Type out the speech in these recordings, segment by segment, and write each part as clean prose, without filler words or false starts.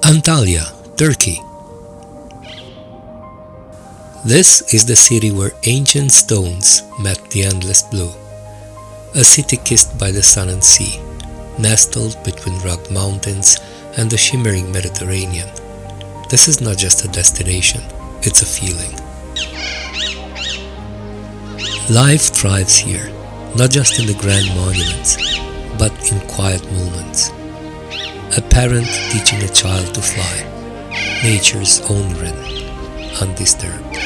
Antalya, Turkey. This is the city where ancient stones met the endless blue. A city kissed by the sun and sea, nestled between rugged mountains and the shimmering Mediterranean. This is not just a destination, it's a feeling. Life thrives here, not just in the grand monuments, but in quiet moments. A parent teaching a child to fly, nature's own rhythm, undisturbed.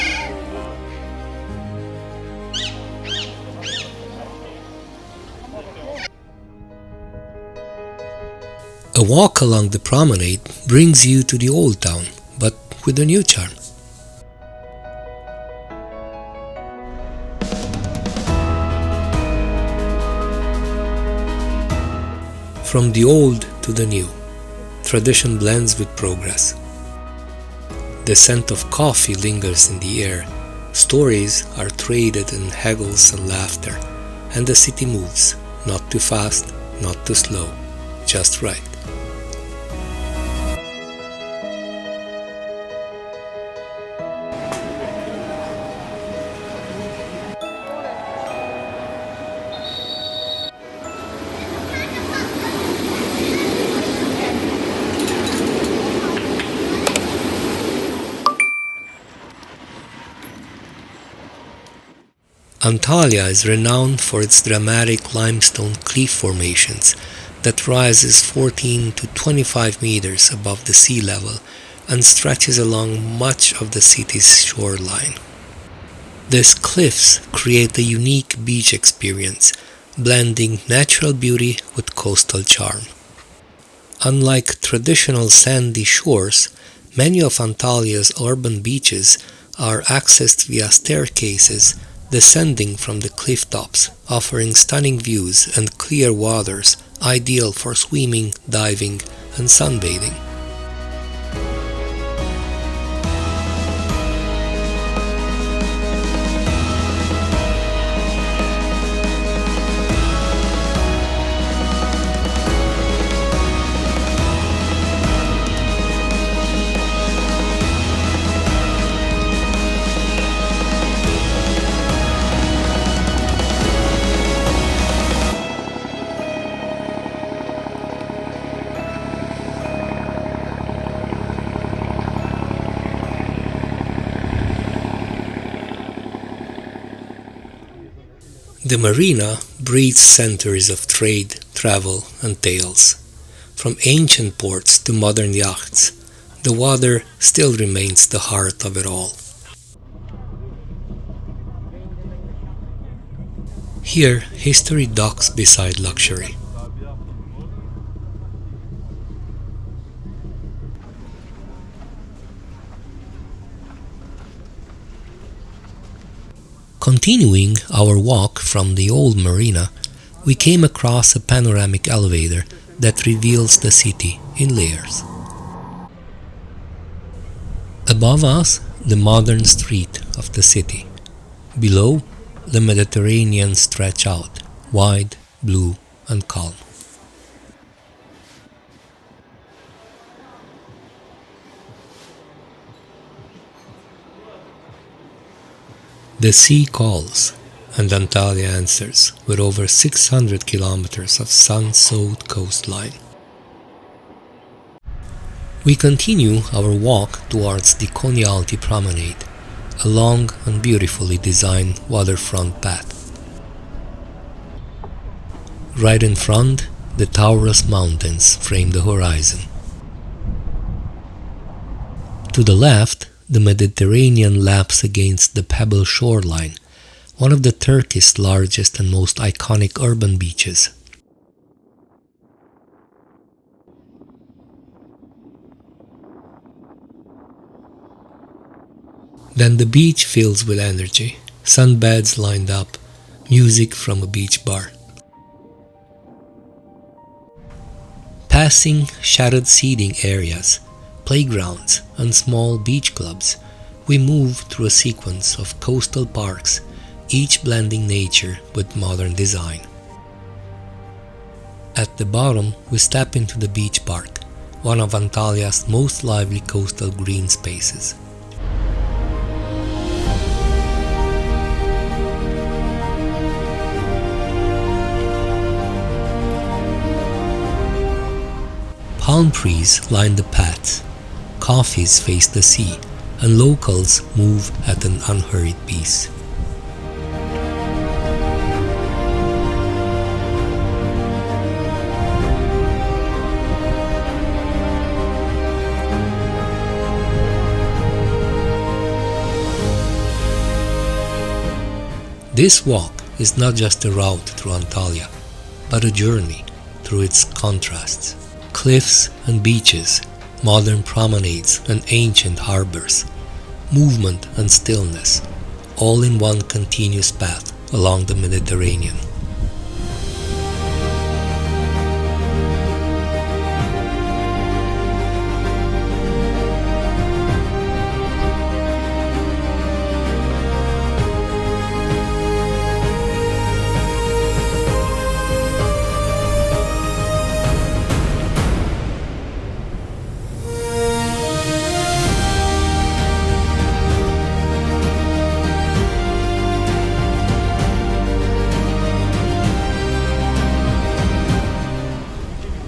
A walk along the promenade brings you to the old town, but with a new charm. From the old to the new, tradition blends with progress. The scent of coffee lingers in the air, stories are traded in haggles and laughter, and the city moves, not too fast, not too slow, just right. Antalya is renowned for its dramatic limestone cliff formations that rises 14 to 25 meters above the sea level and stretches along much of the city's shoreline. These cliffs create a unique beach experience, blending natural beauty with coastal charm. Unlike traditional sandy shores, many of Antalya's urban beaches are accessed via staircases descending from the cliff tops, offering stunning views and clear waters ideal for swimming, diving, and sunbathing. The marina breathes centuries of trade, travel, and tales. From ancient ports to modern yachts, the water still remains the heart of it all. Here, history docks beside luxury. Continuing our walk from the old marina, we came across a panoramic elevator that reveals the city in layers. Above us, the modern street of the city. Below, the Mediterranean stretch out, wide, blue, and calm. The sea calls, and Antalya answers with over 600 kilometers of sun-soaked coastline. We continue our walk towards the Konyaaltı promenade, a long and beautifully designed waterfront path. Right in front, the Taurus Mountains frame the horizon. To the left, the Mediterranean laps against the pebble shoreline, one of the Turkey's largest and most iconic urban beaches. Then the beach fills with energy, sunbeds lined up, music from a beach bar. Passing shadowed seating areas, playgrounds, and small beach clubs, we move through a sequence of coastal parks, each blending nature with modern design. At the bottom, we step into the beach park, one of Antalya's most lively coastal green spaces. Palm trees line the paths, coffees face the sea, and locals move at an unhurried pace. This walk is not just a route through Antalya, but a journey through its contrasts. Cliffs and beaches, modern promenades and ancient harbors, movement and stillness, all in one continuous path along the Mediterranean.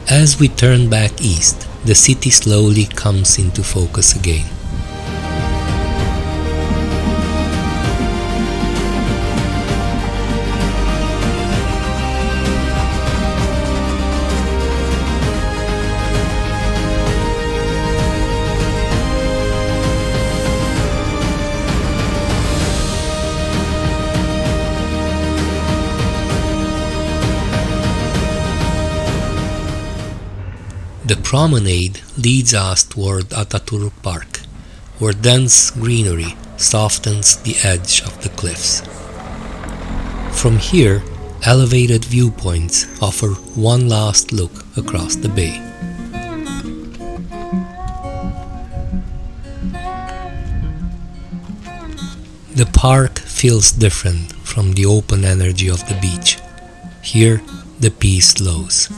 As we turn back east, the city slowly comes into focus again. The promenade leads us toward Atatürk Park, where dense greenery softens the edge of the cliffs. From here, elevated viewpoints offer one last look across the bay. The park feels different from the open energy of the beach. Here, the peace slows.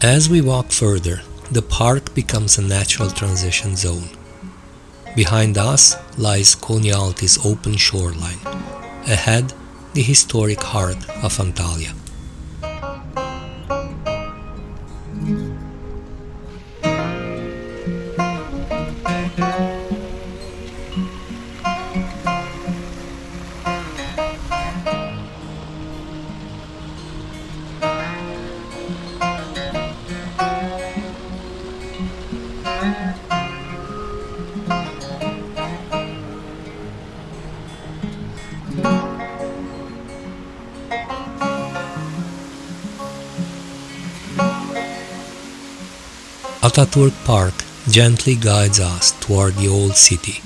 As we walk further, the park becomes a natural transition zone. Behind us lies Konyaaltı's open shoreline. Ahead, the historic heart of Antalya. Atatürk Park gently guides us toward the old city,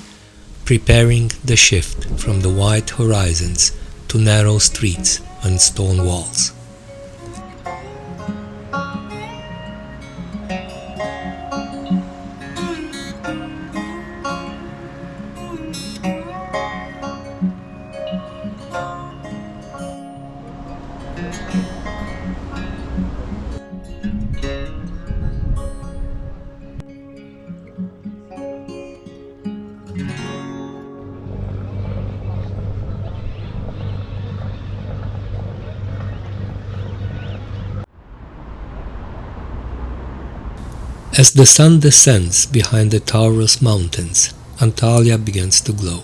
preparing the shift from the wide horizons to narrow streets and stone walls. As the sun descends behind the Taurus mountains, Antalya begins to glow,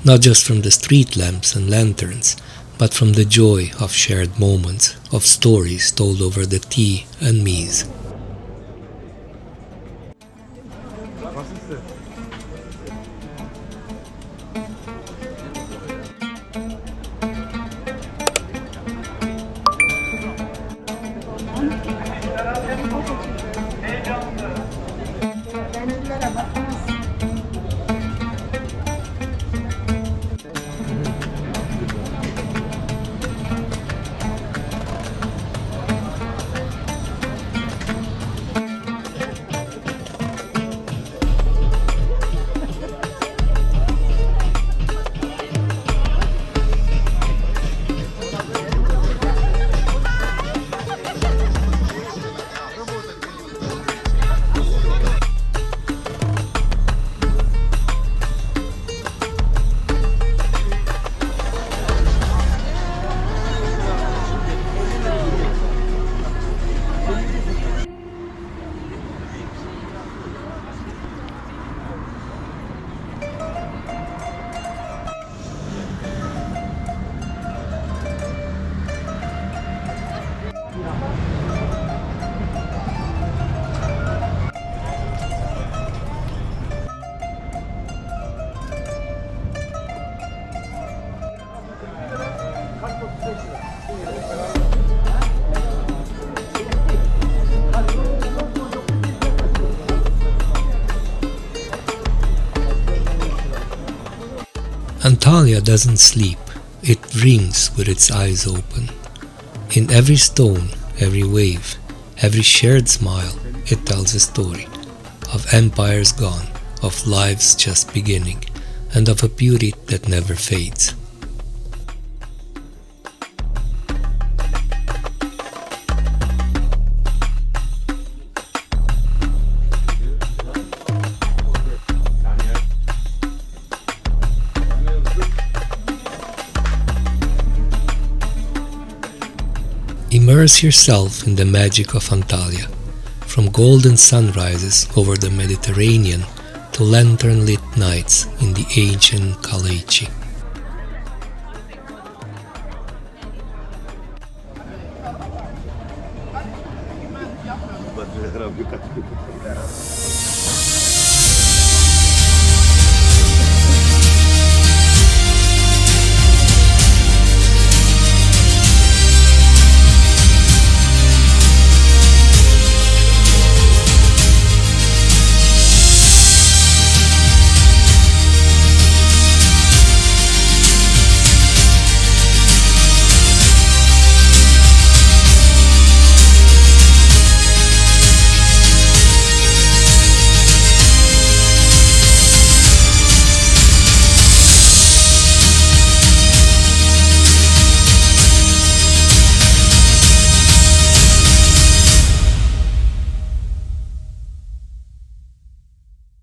not just from the street lamps and lanterns, but from the joy of shared moments, of stories told over the tea and maize. Antalya doesn't sleep, it dreams with its eyes open. In every stone, every wave, every shared smile, it tells a story of empires gone, of lives just beginning, and of a beauty that never fades. Immerse yourself in the magic of Antalya, from golden sunrises over the Mediterranean to lantern-lit nights in the ancient Kaleiçi.